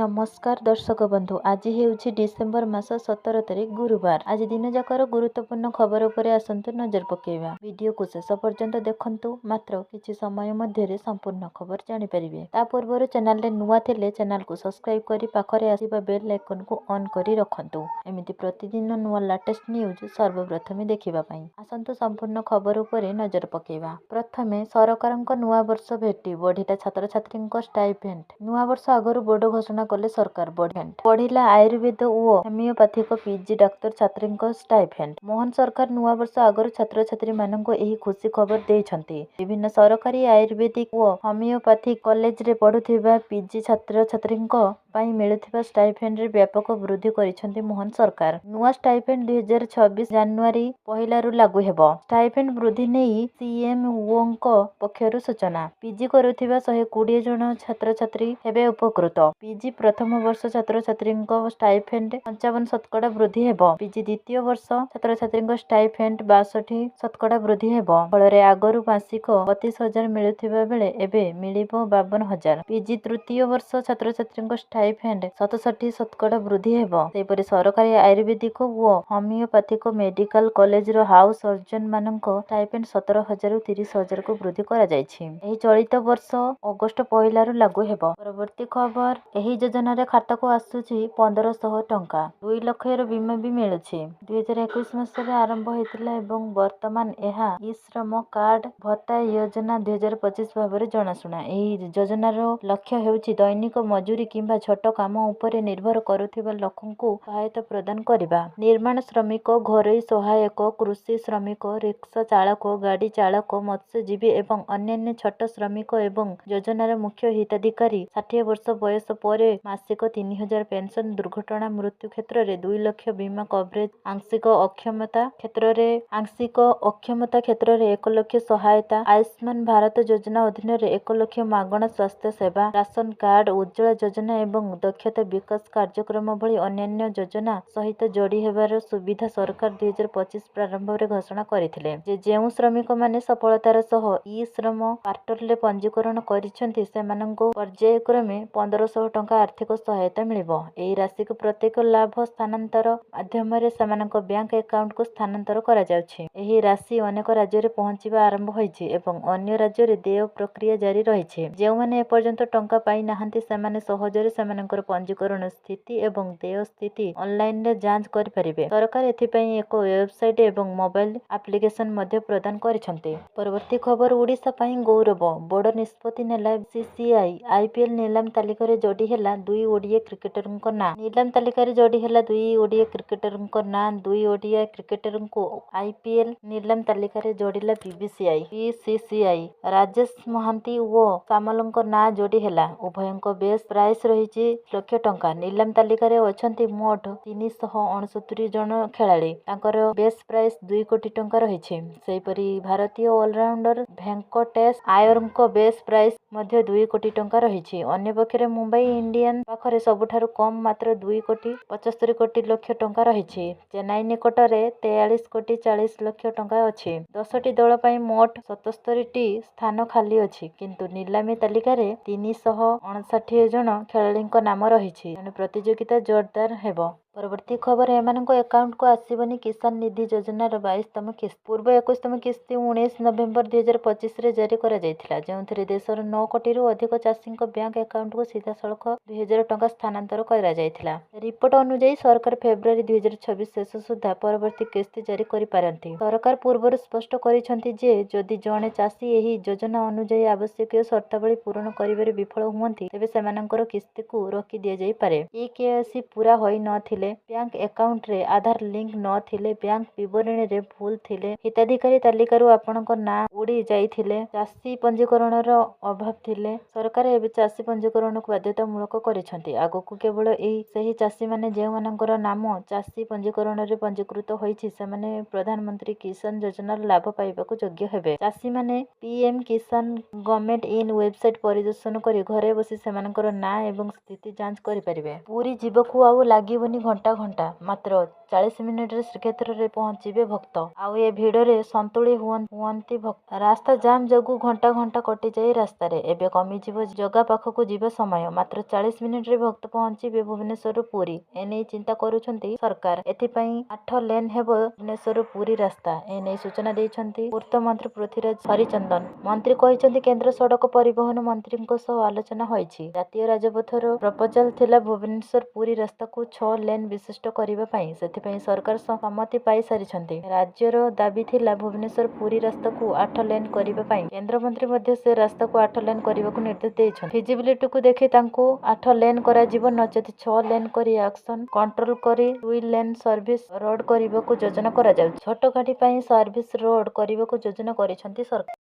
नमस्कार दर्शक बंधु आज हेउछि डिसेम्बर मास 17 तारिख गुरुवार। आज दिन जाकर गुरुत्वपूर्ण खबर उपरे आसंतु नजर पकेइबा। वीडियो को शेष पर्यंत देखंतु मात्र किछि समय मध्यरे संपूर्ण खबर जानि परिबे। ता पूर्वरु चैनल रे नुवा थिले चैनल को सब्सक्राइब करी पाखरे आसीबा बेल आइकन को ऑन करी रखंतु। एमिति प्रतिदिन नुवा लेटेस्ट न्यूज सर्वप्रथमे देखिबा पई। आसंतु संपूर्ण खबर उपरे नजर पकेइबा। प्रथमे सरकारक नुवा वर्ष भेटी बढ़िला छात्र छात्रीक स्टाइपेंड। नुवा वर्ष आगरु बोर्ड घोषणा कले सरकार बढ़िला आयुर्वेद और होमियोपैथिक पीजी डाक्तर छात्रीक स्टाइपेंड। मोहन सरकार नुआ वर्ष आगरु छात्र छात्री माननको एही खुशी खबर देइछन्ति। विभिन्न सरकारी आयुर्वेदिक और होमियोपैथिक कॉलेज रे पढ़ुथिबा पीजी छात्र छात्रीक ପାଇଁ ମିଳୁଥିବା ଷ୍ଟାଇପେଣ୍ଡରେ ବ୍ୟାପକ ବୃଦ୍ଧି କରିଛନ୍ତି ମୋହନ ସରକାର। ନୂଆ ଷ୍ଟାଇପେଣ୍ଡ 2026 ଜାନୁଆରୀ ପହିଲାରୁ ଲାଗୁ ହେବ। ଷ୍ଟାଇପେଣ୍ଡ ବୃଦ୍ଧି ନେଇ ସିଏମଓଙ୍କ ପକ୍ଷରୁ ସୂଚନା। ପିଜି କରୁଥିବା 120 ଜଣ ଛାତ୍ରଛାତ୍ରୀ ହେବେ ଉପକୃତ। ପିଜି ପ୍ରଥମ ବର୍ଷ ଛାତ୍ରଛାତ୍ରୀଙ୍କ ଷ୍ଟାଇପେଣ୍ଡ 55% ବୃଦ୍ଧି ହେବ। ପିଜି ଦ୍ୱିତୀୟ ବର୍ଷ ଛାତ୍ରଛାତ୍ରୀଙ୍କ ଷ୍ଟାଇପେଣ୍ଡ 62% ବୃଦ୍ଧି ହେବ। ଫଳରେ ଆଗରୁ ମାସିକ 32,000 ମିଳୁଥିବା ବେଳେ ଏବେ ମିଳିବ 52,000। ପିଜି ତୃତୀୟ ବର୍ଷ ଛାତ୍ରଛାତ୍ରୀଙ୍କ ଷ୍ଟାଇପେଣ୍ଡ 67% ବୃଦ୍ଧି ହେବ। ସେହିପରି ସରକାରୀ ଆୟୁର୍ବେଦିକ ଓ ହୋମିଓପାଥିକ ମେଡିକାଲ କଲେଜର ହାଉସ ସର୍ଜନ ମାନଙ୍କ ଷ୍ଟାଇପେଣ୍ଡ 17,000 ରୁ 30,000 ବୃଦ୍ଧି କରାଯାଇଛି। ଏହି ଚଳିତ ବର୍ଷ ଅଗଷ୍ଟ ପହିଲାରୁ ଲାଗୁ ହେବ। ପରବର୍ତ୍ତୀ ଖବର ଏହି ଯୋଜନାରେ ଖାତାକୁ ଆସୁଛି 1,500 ଟଙ୍କା। 2 ଲକ୍ଷର ବୀମା ବି ମିଳୁଛି। 2021 ମସିହାରେ ଆରମ୍ଭ ହୋଇଥିଲା ଏବଂ ବର୍ତ୍ତମାନ ଏହା ଇ ଶ୍ରମ କାର୍ଡ ଭତ୍ତା ଯୋଜନା 2025 ଭାବରେ ଜଣାଶୁଣା। ଏହି ଯୋଜନାର ଲକ୍ଷ୍ୟ ହେଉଛି ଦୈନିକ ମଜୁରୀ କିମ୍ବା ଛୋଟ କାମ ଉପରେ ନିର୍ଭର କରୁଥିବା ଲୋକଙ୍କୁ ସହାୟତା ପ୍ରଦାନ କରିବା। ନିର୍ମାଣ ଶ୍ରମିକ, ଘରୋଇ ସହାୟକ, କୃଷି ଶ୍ରମିକ, ରିକ୍ସା ଚାଳକ, ଗାଡ଼ି ଚାଳକ, ମତ୍ସ୍ୟଜୀବୀ ଏବଂ ଅନ୍ୟାନ୍ୟ ଛୋଟ ଶ୍ରମିକ ଏବଂ ଯୋଜନାର ମୁଖ୍ୟ ହିତାଧିକାରୀ 60 ବର୍ଷ ବୟସ ପରେ ମାସିକ 3,000 ପେନସନ, ଦୁର୍ଘଟଣା ମୃତ୍ୟୁ କ୍ଷେତ୍ରରେ 2 ଲକ୍ଷ ବୀମା କଭରେଜ, ଆଂଶିକ ଅକ୍ଷମତା କ୍ଷେତ୍ରରେ 1 ଲକ୍ଷ ସହାୟତା, ଆୟୁଷ୍ମାନ ଭାରତ ଯୋଜନା ଅଧୀନରେ 1 ଲକ୍ଷ ମାଗଣା ସ୍ୱାସ୍ଥ୍ୟ ସେବା, ରାସନ କାର୍ଡ, ଉଜ୍ଜ୍ୱଳା ଯୋଜନା ଏବଂ ଦକ୍ଷତା ବିକାଶ କାର୍ଯ୍ୟକ୍ରମ ଭଳି ଅନ୍ୟାନ୍ୟ ଯୋଜନା ସହିତ ଯୋଡ଼ି ହେବାର ସୁବିଧା ସରକାର 2025 ପ୍ରାରମ୍ଭରେ ଘୋଷଣା କରିଥିଲେ ଯେ ଯେଉଁ ଶ୍ରମିକମାନେ ସଫଳତାର ସହ ଇ ଶ୍ରମ ପୋର୍ଟାଲରେ ପଞ୍ଜୀକରଣ କରିଛନ୍ତି ସେମାନଙ୍କୁ ପର୍ଯ୍ୟାୟକ୍ରମେ 1,500 ଟଙ୍କା ଆର୍ଥିକ ସହାୟତା ମିଳିବ। ଏହି ରାଶିକୁ ପ୍ରତ୍ୟେକ ଲାଭ ସ୍ଥାନାନ୍ତର ମାଧ୍ୟମରେ ସେମାନଙ୍କ ବ୍ୟାଙ୍କ ଆକାଉଣ୍ଟକୁ ସ୍ଥାନାନ୍ତର କରାଯାଉଛି। ଏହି ରାଶି ଅନେକ ରାଜ୍ୟରେ ପହଞ୍ଚିବା ଆରମ୍ଭ ହୋଇଛି ଏବଂ ଅନ୍ୟ ରାଜ୍ୟରେ ଦେୟ ପ୍ରକ୍ରିୟା ଜାରି ରହିଛି। ଯେଉଁମାନେ ଏପର୍ଯ୍ୟନ୍ତ ଟଙ୍କା ପାଇନାହାନ୍ତି ସେମାନେ ସହଜରେ ସେମାନଙ୍କର ପଞ୍ଜୀକରଣ ସ୍ଥିତି ଏବଂ ଦେୟ ସ୍ଥିତି ଅନଲାଇନରେ ଯାଞ୍ଚ କରିପାରିବେ। ସରକାର ଏଥିପାଇଁ ଏକ ୱେବସାଇଟ ଏବଂ ମୋବାଇଲ ଆପ୍ଲିକେସନ ମଧ୍ୟ ପ୍ରଦାନ କରିଛନ୍ତି। ପରବର୍ତ୍ତୀ ଖବର ଓଡ଼ିଶା ପାଇଁ ଗୌରବ। ବଡ଼ ନିଷ୍ପତ୍ତି ନେଲା ବିସିସିଆଇ। ଆଇପିଏଲ ନିଲାମ ତାଲିକାରେ ଯୋଡ଼ି ହେଲା 2 ଓଡ଼ିଆ କ୍ରିକେଟରଙ୍କ ନାଁ। ନିଲାମ ତାଲିକାରେ ଯୋଡ଼ି ହେଲା 2 ଓଡ଼ିଆ କ୍ରିକେଟରଙ୍କ ନାଁ। 2 ଓଡ଼ିଆ କ୍ରିକେଟରଙ୍କୁ ଆଇପିଏଲ ନିଲାମ ତାଲିକାରେ ଯୋଡ଼ିଲା ବିସିସିଆଇ। ରାଜେଶ ମହାନ୍ତି ଓ ସାମଲଙ୍କ ନାଁ ଯୋଡ଼ି ହେଲା। ଉଭୟଙ୍କ ବେସ୍ ପ୍ରାଇସ୍ ରହିଛି ଲକ୍ଷ ଟଙ୍କା। ନିଲାମ ତାଲିକାରେ ଅଛନ୍ତି ମୋଟ 369 ଜଣ ଖେଳାଳି। ତାଙ୍କର ବେସ୍ ପ୍ରାଇସ୍ 2 କୋଟି ଟଙ୍କା ରହିଛି। ସେହିପରି ଭାରତୀୟ ଅଲରାଉଣ୍ଡର ଭେଙ୍କଟେଶ ଆୟରଙ୍କ ବେସ୍ ପ୍ରାଇସ୍ ମଧ୍ୟ 2 କୋଟି ଟଙ୍କା ରହିଛି। ଅନ୍ୟପକ୍ଷରେ ମୁମ୍ବାଇ ଇଣ୍ଡିଆନ୍ସ ପାଖରେ ସବୁଠାରୁ କମ୍ ମାତ୍ର 2,75 ଲକ୍ଷ ଟଙ୍କା ରହିଛି। ଚେନ୍ନାଇ ନିକଟରେ 43,40 ଲକ୍ଷ ଟଙ୍କା ଅଛି। 10ଟି ଦଳ ପାଇଁ ମୋଟ 77ଟି ସ୍ଥାନ ଖାଲି ଅଛି କିନ୍ତୁ ନିଲାମୀ ତାଲିକାରେ 359 ଜଣ ଖେଳାଳିଙ୍କ ନାମ ରହିଛି। ତେଣୁ ପ୍ରତିଯୋଗିତା ଜୋରଦାର ହେବ। ପରବର୍ତ୍ତୀ ଖବର ଏମାନଙ୍କ ଆକାଉଣ୍ଟକୁ ଆସିବନି କିଷାନ ନିଧି ଯୋଜନାର 22ତମ କିସ୍ତି। ପୂର୍ବ 21ତମ କିସ୍ତି 19 ନଭେମ୍ବର 2025ରେ ଜାରି କରାଯାଇଥିଲା ଯେଉଁଥିରେ ଦେଶର 9 କୋଟିରୁ ଅଧିକ ଚାଷୀଙ୍କ ବ୍ୟାଙ୍କ ଆକାଉଣ୍ଟକୁ ସିଧାସଳଖ 2,000 ଟଙ୍କା ସ୍ଥାନାନ୍ତର କରାଯାଇଥିଲା। ରିପୋର୍ଟ ଅନୁଯାୟୀ ସରକାର ଫେବୃଆରୀ 2026 ଶେଷ ସୁଦ୍ଧା ପରବର୍ତ୍ତୀ କିସ୍ତି ଜାରି କରିପାରନ୍ତି। ସରକାର ପୂର୍ବରୁ ସ୍ପଷ୍ଟ କରିଛନ୍ତି ଯେ ଯଦି ଜଣେ ଚାଷୀ ଏହି ଯୋଜନା ଅନୁଯାୟୀ ଆବଶ୍ୟକୀୟ ସର୍ତ୍ତାବଳୀ ପୂରଣ କରିବାରେ ବିଫଳ ହୁଅନ୍ତି ତେବେ ସେମାନଙ୍କର କିସ୍ତିକୁ ରୋକି ଦିଆଯାଇପାରେ। କେୱାଇସି ପୂରା ହୋଇନଥିଲେ, ବ୍ୟାଙ୍କ ଆକାଉଣ୍ଟରେ ଆଧାର ଲିଙ୍କ ନଥିଲେ, ବ୍ୟାଙ୍କ ବିବରଣୀରେ ଭୁଲ ଥିଲେ, ହିତାଧିକାରୀ ତାଲିକାରୁ ଆପଣଙ୍କ ନାଁ ଉଡ଼ି ଯାଇଥିଲେ, ଚାଷୀ ପଞ୍ଜୀକରଣର ଅଭାବ ଥିଲେ, ସରକାର ଏବେ ଚାଷୀ ପଞ୍ଜୀକରଣକୁ ବାଧ୍ୟତାମୂଳକ କରିଛନ୍ତି। ଆଗକୁ କେବଳ ସେହି ଚାଷୀମାନେ ଯେଉଁମାନଙ୍କର ନାମ ଚାଷୀ ପଞ୍ଜୀକରଣରେ ପଞ୍ଜୀକୃତ ହୋଇଛି ସେମାନେ ପ୍ରଧାନମନ୍ତ୍ରୀ କିଷାନ ଯୋଜନାର ଲାଭ ପାଇବାକୁ ଯୋଗ୍ୟ ହେବେ। ଚାଷୀମାନେ PM Kisan government in website ପରିଦର୍ଶନ କରି ଘରେ ବସି ସେମାନଙ୍କର ନାଁ ଏବଂ ସ୍ଥିତି ଯାଞ୍ଚ କରିପାରିବେ। ପୁରୀ ଯିବାକୁ ଆଉ ଲାଗିବନି ଘଣ୍ଟା ଘଣ୍ଟା ମାତ୍ର 40 ମିନିଟରେ ଶ୍ରୀକ୍ଷେତ୍ରରେ ପହଞ୍ଚିବେ ଭକ୍ତ। ଆଉ ଏ ଭିଡରେ ସନ୍ତୁଳି ହୁଅନ୍ତି ଭକ୍ତ। ରାସ୍ତା ଜାମ୍ ଯୋଗୁଁ ଘଣ୍ଟା ଘଣ୍ଟା କଟିଯାଏ ରାସ୍ତାରେ। ଏବେ କମିଯିବ ଜଗା ପାଖକୁ ଯିବା ସମୟ। ମାତ୍ର 40 ମିନିଟରେ ଭକ୍ତ ପହଞ୍ଚିବେ ଭୁବନେଶ୍ୱରରୁ ପୁରୀ। ଏନେଇ ଚିନ୍ତା କରୁଛନ୍ତି ସରକାର। ଏଥିପାଇଁ 8 ଲେନ୍ ହେବ ଭୁବନେଶ୍ୱରରୁ ପୁରୀ ରାସ୍ତା। ଏନେଇ ସୂଚନା ଦେଇଛନ୍ତି ପୂର୍ତ୍ତ ମନ୍ତ୍ରୀ ପୃଥ୍ୱୀରାଜ ହରିଚନ୍ଦନ। ମନ୍ତ୍ରୀ କହିଛନ୍ତି କେନ୍ଦ୍ର ସଡ଼କ ପରିବହନ ମନ୍ତ୍ରୀଙ୍କ ସହ ଆଲୋଚନା ହୋଇଛି। ଜାତୀୟ ରାଜପଥର ପ୍ରପୋଜାଲ ଥିଲା ଭୁବନେଶ୍ୱର ପୁରୀ ରାସ୍ତାକୁ 6 ଲେନ୍ ବିଶିଷ୍ଟ କରିବା ପାଇଁ। ସେଥିପାଇଁ ସରକାର ସମ୍ମତି ପାଇସାରିଛନ୍ତି। ରାଜ୍ୟର ଦାବି ଥିଲା ଭୁବନେଶ୍ୱର ପୁରୀ ରାସ୍ତାକୁ 8 ଲେନ୍ କରିବା ପାଇଁ। କେନ୍ଦ୍ରମନ୍ତ୍ରୀ ମଧ୍ୟ ସେ ରାସ୍ତାକୁ 8 ଲେନ୍ କରିବାକୁ ନିର୍ଦ୍ଦେଶ ଦେଇଛନ୍ତି। ଫିଜିବିଲିଟିକୁ ଦେଖି ତାଙ୍କୁ 8 ଲେନ୍ କରାଯିବ, ନଚେତ 6 ଲେନ୍ କରି ଆକ୍ସନ କଣ୍ଟ୍ରୋଲ କରି 2 ଲେନ୍ ସର୍ଭିସ ରୋଡ୍ କରିବାକୁ ଯୋଜନା କରାଯାଉଛି। ଛୋଟ ଗାଡି ପାଇଁ ସର୍ଭିସ ରୋଡ୍ କରିବାକୁ ଯୋଜନା କରିଛନ୍ତି ସରକାର।